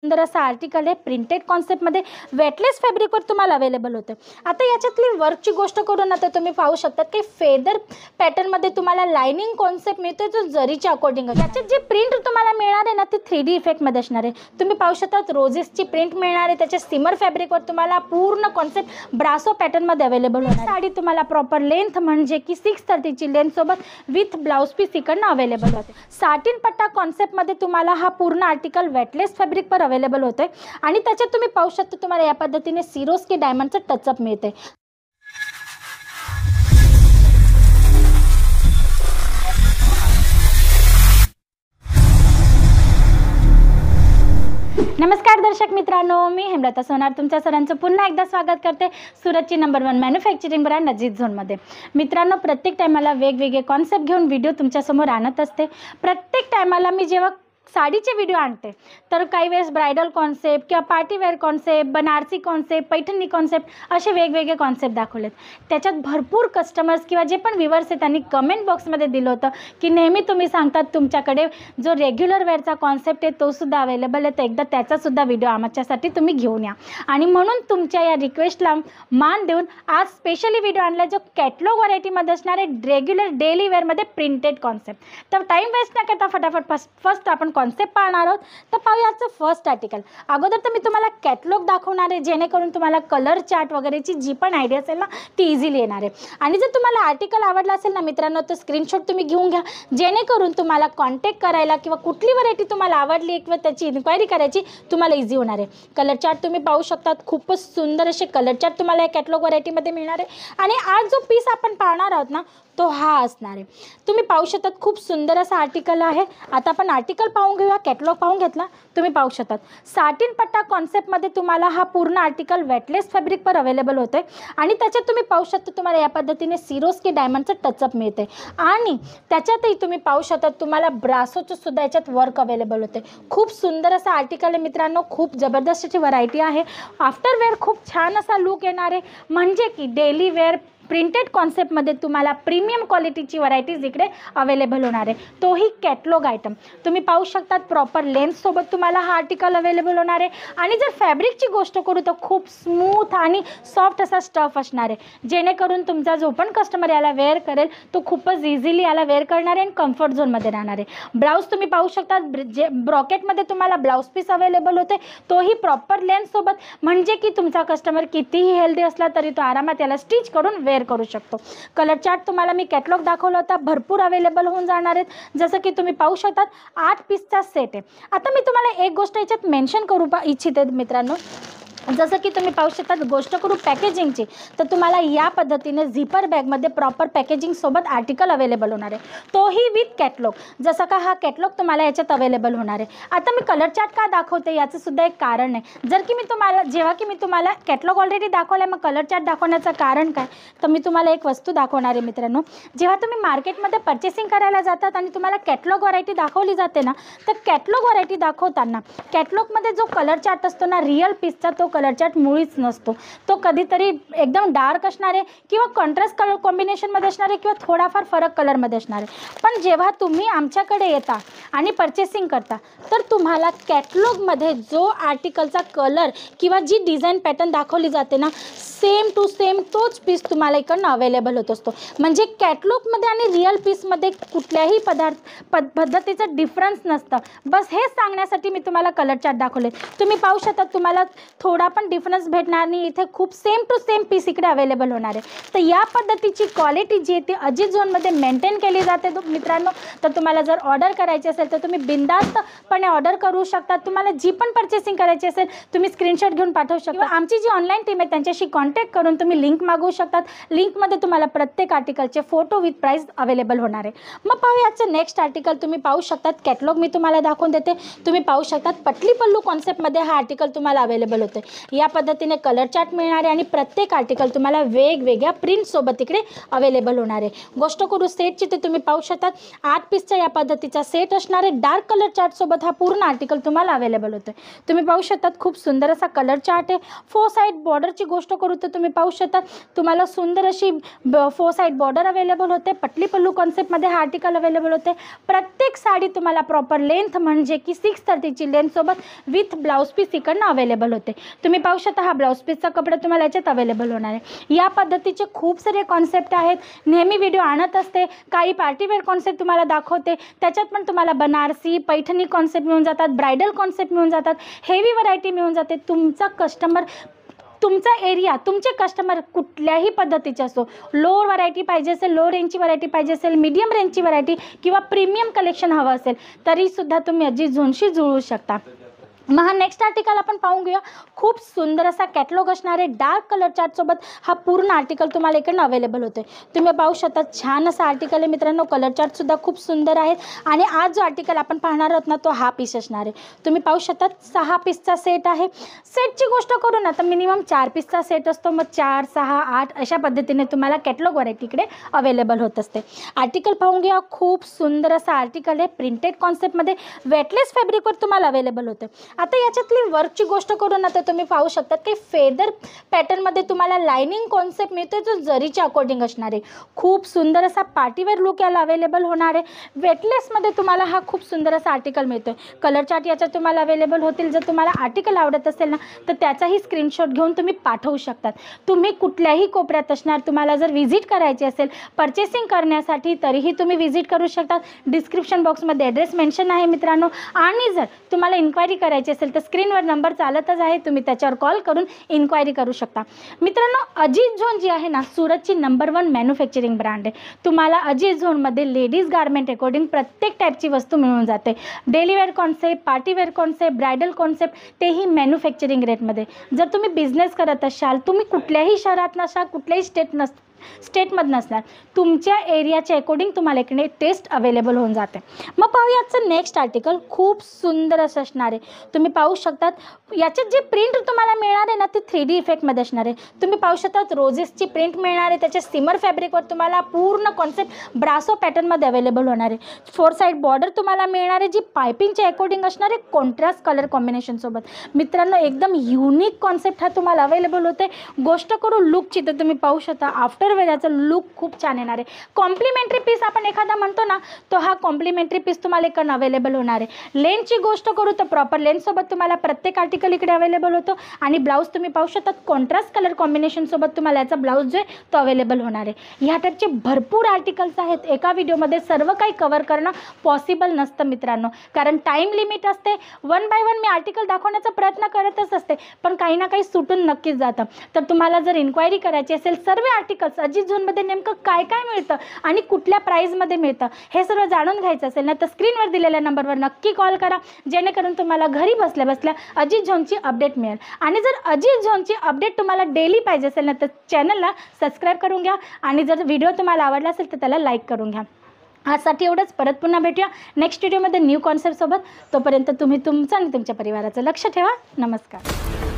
सुंदर असा आर्टिकल आहे, प्रिंटेड कॉन्सेप्टमध्ये वेटलेस फॅब्रिकवर तुम्हाला अवेलेबल होतं. आता याच्यातली वर्कची गोष्ट करून आता तुम्ही पाहू शकता की फेदर पॅटर्नमध्ये तुम्हाला लाइनिंग कॉन्सेप्ट मिळतो जो जरीच्या अकॉर्डिंग. याच्यात जे प्रिंट तुम्हाला मिळणार आहे ना ते 3D इफेक्टमध्ये असणार आहे. तुम्ही पाहू शकता रोजेसची प्रिंट मिळणार आहे. त्याच्या सिमर फॅब्रिकवर तुम्हाला पूर्ण कॉन्सेप्ट ब्रासो पॅटर्नमध्ये अवेलेबल होणार. साडी तुम्हाला प्रॉपर लेंथ म्हणजे की 630ची लेंथ सोबत विथ ब्लाउज पीस इकडनं अवेलेबल होते. साटिन पट्टा कॉन्सेप्टमध्ये तुम्हाला हा पूर्ण आर्टिकल वेटलेस फॅब्रिकवर अवेलेबल होतोय आणि त्याच्यात तुम्ही पाहू शकता तुम्हाला या पद्धतीने सिरोस्की डायमंडचं टचअप मिळते. नमस्कार दर्शक मित्रांनो, मी हेमलता सोनार तुमच्या सर्वांचं पुन्हा एकदा स्वागत करते सुरतची नंबर 1 मॅन्युफॅक्चरिंग ब्रँड अजित झोनमध्ये. मित्रांनो, प्रत्येक टायमाला वेगवेगळे कॉन्सेप्ट घेऊन व्हिडिओ तुमच्यासमोर आणत असते. प्रत्येक टायमाला मी जेव्हा साडीचे व्हिडिओ आणते तर काही वेळेस ब्रायडल कॉन्सेप्ट किंवा partywear concept, Banarasi concept, Paithani concept असे वेगवेगळे कॉन्सेप्ट दाखवलेत. त्याच्यात भरपूर कस्टमर्स किंवा जे पण व्ह्युअर्स आहेत त्यांनी कमेंट बॉक्समध्ये दिलं होतं की नेहमी तुम्ही सांगतात तुमच्याकडे जो रेग्युलर वेअरचा कॉन्सेप्ट आहे तो सुद्धा अवेलेबल आहे, तर एकदा त्याचासुद्धा व्हिडिओ आमच्यासाठी तुम्ही घेऊन या. आणि म्हणून तुमच्या या रिक्वेस्टला मान देऊन आज स्पेशली व्हिडिओ आणला जो कॅटलॉग व्हरायटीमध्ये असणार आहे रेग्युलर डेली वेअरमध्ये प्रिंटेड कॉन्सेप्ट. तर टाईम वेस्ट न करता फटाफट फर्स्ट आपण कॉन्सेप्ट पाहणार आहोत. तर पाहूया आजचं फर्स्ट आर्टिकल. अगोदर तर मी तुम्हाला कॅटलॉग दाखवणार आहे जेणेकरून तुम्हाला कलर चार्ट वगैरेची जी पण आयडिया असेल ना ती इझिली येणार आहे. आणि जर तुम्हाला आर्टिकल आवडला असेल ना मित्रांनो तर स्क्रीनशॉट तुम्ही घेऊन घ्या जेणेकरून तुम्हाला कॉन्टॅक्ट करायला किंवा कुठली व्हरायटी तुम्हाला आवडली किंवा त्याची इन्क्वायरी करायची तुम्हाला इझी होणार आहे. कलर चार्ट तुम्ही पाहू शकतात, खूपच सुंदर असे कलर चार्ट तुम्हाला या कॅटलॉग व्हरायटीमध्ये मिळणार आहे. आणि आज जो पीस आपण पाहणार आहोत ना तो हा असणार आहे. तुम्ही पाहू शकतात खूप सुंदर असा आर्टिकल आहे. आता आपण आर्टिकल पाहून घेऊया. कॅटलॉग पाहून घेतला तुम्ही पाहू शकतात साटिन पट्टा कॉन्सेप्टमध्ये तुम्हाला हा पूर्ण आर्टिकल वेटलेस फॅब्रिकवर अवेलेबल होतोय आणि त्याच्यात तुम्ही पाहू शकता तुम्हाला या पद्धतीने सिरोस्की डायमंडचं टचअप मिळते आणि त्याच्यातही तुम्ही पाहू शकता तुम्हाला ब्रासोचं सुद्धा याच्यात वर्क अवेलेबल होते. खूप सुंदर असा आर्टिकल आहे मित्रांनो, खूप जबरदस्त अशी व्हरायटी आहे. आफ्टर वेअर खूप छान असा लुक येणार आहे म्हणजे की डेली वेअर प्रिंटेड कॉन्सेप्टमध्ये तुम्हाला प्रीमियम क्वालिटीची व्हरायटीज इकडे अवेलेबल होणार आहे. तोही कॅटलॉग आयटम तुम्ही पाहू शकतात प्रॉपर लेन्थसोबत तुम्हाला हा आर्टिकल अवेलेबल होणार आहे. आणि जर फॅब्रिकची गोष्ट करू तर खूप स्मूथ आणि सॉफ्ट असा स्टफ असणार आहे जेणेकरून तुमचा जो पण कस्टमर याला वेअर करेल तो खूपच इझिली याला वेअर करणार आहे आणि कम्फर्ट झोनमध्ये राहणार आहे. ब्लाऊज तुम्ही पाहू शकतात जे ब्रॉकेटमध्ये तुम्हाला ब्लाऊज पीस अवेलेबल होते तोही प्रॉपर लेन्थसोबत म्हणजे की तुमचा कस्टमर कितीही हेल्दी असला तरी तो आरामात याला स्टिच करून वेअर करू शकतो. कलर चार्ट तुम्हाला मी कॅटलॉग दाखवला होता, भरपूर अवेलेबल होऊन जाणार आहेत. जसं की तुम्ही पाहू शकतात 8 पीसचा सेट आहे. आता मी तुम्हाला एक गोष्ट याच्यात मेन्शन करू इच्छिते मित्रांनो, जसं की तुम्ही पाहू शकता गोष्ट करू पॅकेजिंगची तर तुम्हाला या पद्धतीने झिपर बॅगमध्ये प्रॉपर पॅकेजिंगसोबत आर्टिकल अवेलेबल होणार आहे, तोही विथ कॅटलॉग. जसं का हा कॅटलॉग तुम्हाला याच्यात अवेलेबल होणार आहे. आता मी कलर चार्ट का दाखवते याचं सुद्धा एक कारण आहे. जर की मी तुम्हाला कॅटलॉग ऑलरेडी दाखवला आहे मग कलर चार्ट दाखवण्याचं कारण काय तर मी तुम्हाला एक वस्तू दाखवणार आहे मित्रांनो. जेव्हा तुम्ही मार्केटमध्ये परचेसिंग करायला जातात आणि तुम्हाला कॅटलॉग व्हरायटी दाखवली जाते ना तर कॅटलॉग व्हरायटी दाखवताना कॅटलॉगमध्ये जो कलर चार्ट असतो ना रिअल पीसचा तो कलर चार्ट मुळीच नसतो. तो कधीतरी एकदम डार्क असणार आहे किंवा कॉन्ट्रास्ट कलर कॉम्बिनेशनमध्ये असणार आहे किंवा थोडाफार फरक कलरमध्ये असणार आहे. पण जेव्हा तुम्ही आमच्याकडे येता आणि परचेसिंग करता तर तुम्हाला कॅटलॉगमध्ये जो आर्टिकलचा कलर किंवा जी डिझाईन पॅटर्न दाखवली जाते ना सेम टू सेम तोच पीस तुम्हाला इकडनं अवेलेबल होत असतो. म्हणजे कॅटलॉगमध्ये आणि रिअल पीसमध्ये कुठल्याही पद्धतीचं डिफरन्स नसतं. बस हेच सांगण्यासाठी मी तुम्हाला कलर चार्ट दाखवले. तुम्ही पाहू शकता तुम्हाला थोडा पण डिफरन्स भेटणार नाही. इथे खूप सेम टू सेम पीस इकडे अवेलेबल होणार आहे. तर या पद्धतीची क्वालिटी जी आहे ती अजित झोनमध्ये मेंटेन केली जाते मित्रांनो. तर तुम्हाला जर ऑर्डर करायची असेल तर तुम्ही बिंदास्तपणे ऑर्डर करू शकता. तुम्हाला जी पण परचेसिंग करायची असेल तुम्ही स्क्रीनशॉट घेऊन पाठवू शकता. आमची जी ऑनलाईन टीम आहे त्यांच्याशी कॉन्टॅक्ट करून तुम्ही लिंक मागवू शकतात. लिंकमध्ये तुम्हाला प्रत्येक आर्टिकलचे फोटो विथ प्राइस अवेलेबल होणार आहे. मग पाहूयाचं नेक्स्ट आर्टिकल. तुम्ही पाहू शकतात कॅटलॉग मी तुम्हाला दाखवून देते. तुम्ही पाहू शकतात पटली पल्लू कॉन्सेप्टमध्ये हा आर्टिकल तुम्हाला अवेलेबल होते. या पद्धतीने कलर चार्ट मिळणार आहे आणि प्रत्येक आर्टिकल तुम्हाला वेगवेगळ्या प्रिंटसोबत इकडे अवेलेबल होणार आहे. गोष्ट करू सेटची तर तुम्ही पाहू शकता 8 पीसचा या पद्धतीचा सेट असणार आहे. डार्क कलर चार्टसोबत हा पूर्ण आर्टिकल तुम्हाला अवेलेबल होतो. तुम्ही पाहू शकता खूप सुंदर असा कलर चार्ट आहे. 4 साइड बॉर्डरची गोष्ट करू तर तुम्ही पाहू शकता तुम्हाला सुंदर अशी 4 साइड बॉर्डर अवेलेबल होते. पटली पल्लू कॉन्सेप्टमध्ये हा आर्टिकल अवेलेबल होते. प्रत्येक साडी तुम्हाला प्रॉपर लेंथ म्हणजे की 630 ची लेंथ सोबत विथ ब्लाउज पीस इकडनं अवेलेबल होते. तुम्ही पाहू शकता हा ब्लाउज पीसचा कपडा तुम्हाला याच्यात अवेलेबल होणार आहे. या पद्धतीचे खूप सारे कॉन्सेप्ट आहेत. नेहमी व्हिडिओ आणत असते. काही पार्टीवेअर कॉन्सेप्ट तुम्हाला दाखवते. त्याच्यात पण तुम्हाला बनारसी पैठणी कॉन्सेप्ट मिळून जातात, ब्रायडल कॉन्सेप्ट मिळून जातात, हेवी व्हरायटी मिळून जाते. तुमचा कस्टमर तुमचा एरिया तुमचे कस्टमर कुठल्याही पद्धतीचे असो, लो व्हरायटी पाहिजे असेल, लो रेंजची व्हरायटी पाहिजे असेल, मीडियम रेंजची व्हरायटी किंवा प्रीमियम कलेक्शन हवं असेल तरीसुद्धा तुम्ही अजित झोनशी जुळू शकता. मग हा नेक्स्ट आर्टिकल आपण पाहून घेऊया. खूप सुंदर असा कॅटलॉग असणार आहे. डार्क कलर चार्टसोबत हा पूर्ण आर्टिकल तुम्हाला इकडनं अवेलेबल होते. तुम्ही पाहू शकता छान असा आर्टिकल आहे मित्रांनो. कलर चार्टसुद्धा खूप सुंदर आहेत आणि आज जो आर्टिकल आपण पाहणार आहोत ना तो हा पीस असणार आहे. तुम्ही पाहू शकता 6 पीसचा सेट आहे. सेटची गोष्ट करू ना तर मिनिमम 4 पीसचा सेट असतो. मग 4, 6, 8 अशा पद्धतीने तुम्हाला कॅटलॉग व्हरायटी इकडे अवेलेबल होत असते. आर्टिकल पाहून घ्या. खूप सुंदर असा आर्टिकल आहे. प्रिंटेड कॉन्सेप्टमध्ये वेटलेस फॅब्रिकवर तुम्हाला अवेलेबल होतं. आता याच्यातली वर्कची गोष्ट करू ना तर तुम्ही पाहू शकता की फेदर पॅटर्नमध्ये तुम्हाला लाइनिंग कॉन्सेप्ट मिळतो जो जरीच्या अकॉर्डिंग असणार आहे. खूप सुंदर असा पार्टीवेअर लुक याला अवेलेबल होणार आहे. वेटलेसमध्ये तुम्हाला हा खूप सुंदर असा आर्टिकल मिळतो. कलर चार्ट याच्यात तुम्हाला अवेलेबल होतील. जर तुम्हाला आर्टिकल आवडत असेल ना तर त्याचाही स्क्रीनशॉट घेऊन तुम्ही पाठवू शकतात. तुम्ही कुठल्याही कोपऱ्यात असणार, तुम्हाला जर व्हिजिट करायची असेल परचेसिंग करण्यासाठी तरीही तुम्ही व्हिजिट करू शकतात. डिस्क्रिप्शन बॉक्समध्ये ॲड्रेस मेन्शन आहे मित्रांनो. आणि जर तुम्हाला इन्क्वायरी करायची असेल तर स्क्रीनवर नंबर चालतच आहे, तुम्ही त्याच्यावर कॉल करून इन्क्वायरी करू शकता. मित्रांनो अजित झोन जी आहे ना सूरतची नंबर 1 मॅन्युफॅक्चरिंग ब्रँड आहे. तुम्हाला अजित झोनमध्ये लेडीज गारमेंट अकॉर्डिंग प्रत्येक टाईपची वस्तू मिळून जाते. Dailywear concept, partywear concept, bridal concept तेही मॅन्युफॅक्चरिंग रेटमध्ये. जर तुम्ही बिझनेस करत असाल, तुम्ही कुठल्याही शहरात नसाल, कुठल्याही स्टेटमध्ये नसणार, तुमच्या एरियाच्या अकॉर्डिंग तुम्हाला इकडे टेस्ट अवेलेबल होऊन जाते. मग पाहूया याचं नेक्स्ट आर्टिकल. खूप सुंदर असं असणार आहे. तुम्ही पाहू शकतात याच्यात जे प्रिंट तुम्हाला मिळणार आहे ना ते 3D इफेक्टमध्ये असणार आहे. तुम्ही पाहू शकतात रोजेसची प्रिंट मिळणार आहे. त्याच्या सिमर फॅब्रिकवर तुम्हाला पूर्ण कॉन्सेप्ट ब्रासो पॅटर्नमध्ये अवेलेबल होणार आहे. 4 साइड बॉर्डर तुम्हाला मिळणार आहे जी पायपिंगच्या अकॉर्डिंग असणार आहे कॉन्ट्रास्ट कलर कॉम्बिनेशनसोबत. मित्रांनो एकदम युनिक कॉन्सेप्ट हा तुम्हाला अवेलेबल होते. गोष्ट करू लुकची तर तुम्ही पाहू शकता आफ्टर वेळाचा लुक खूप छान येणार आहे. कॉम्प्लिमेंटरी पीस आपण एखादा म्हणतो ना तो हा कॉम्प्लिमेंटरी पीस तुम्हाला इकडे अवेलेबल होणार आहे. लेंथची गोष्ट करू तर प्रॉपर लेंथसोबत तुम्हाला प्रत्येक आर्टिकल इकडे अवेलेबल होतो आणि ब्लाऊज तुम्ही पाहू शकता कॉन्ट्रास्ट कलर कॉम्बिनेशनसोबत तुम्हाला याचा ब्लाऊज जो आहे तो अवेलेबल होणार आहे. ह्या टाईपचे भरपूर आर्टिकल्स आहेत. एका व्हिडिओमध्ये सर्व काही कव्हर करणं पॉसिबल नसतं मित्रांनो, कारण टाईम लिमिट असते. 1 बाय 1 मी आर्टिकल दाखवण्याचा प्रयत्न करतच असते, पण काही ना काही सुटून नक्कीच जातं. तर तुम्हाला जर इन्क्वायरी करायची असेल सर्व आर्टिकल्स अजित झोनमध्ये नेमकं काय काय मिळतं आणि कुठल्या प्राईजमध्ये मिळतं हे सर्व जाणून घ्यायचं असेल ना तर स्क्रीनवर दिलेल्या नंबरवर नक्की कॉल करा, जेणेकरून तुम्हाला घरी बसल्या बसल्या अजित झोनची अपडेट मिळेल. आणि जर अजित झोनची अपडेट तुम्हाला डेली पाहिजे असेल ना तर चॅनलला सबस्क्राईब करून घ्या आणि जर व्हिडिओ तुम्हाला आवडला असेल तर त्याला लाईक करून घ्या. आजसाठी एवढंच. परत पुन्हा भेटूया नेक्स्ट व्हिडिओमध्ये न्यू कॉन्सेप्टसोबत. तोपर्यंत तुम्ही तुमचं आणि तुमच्या परिवाराचं लक्ष ठेवा. नमस्कार.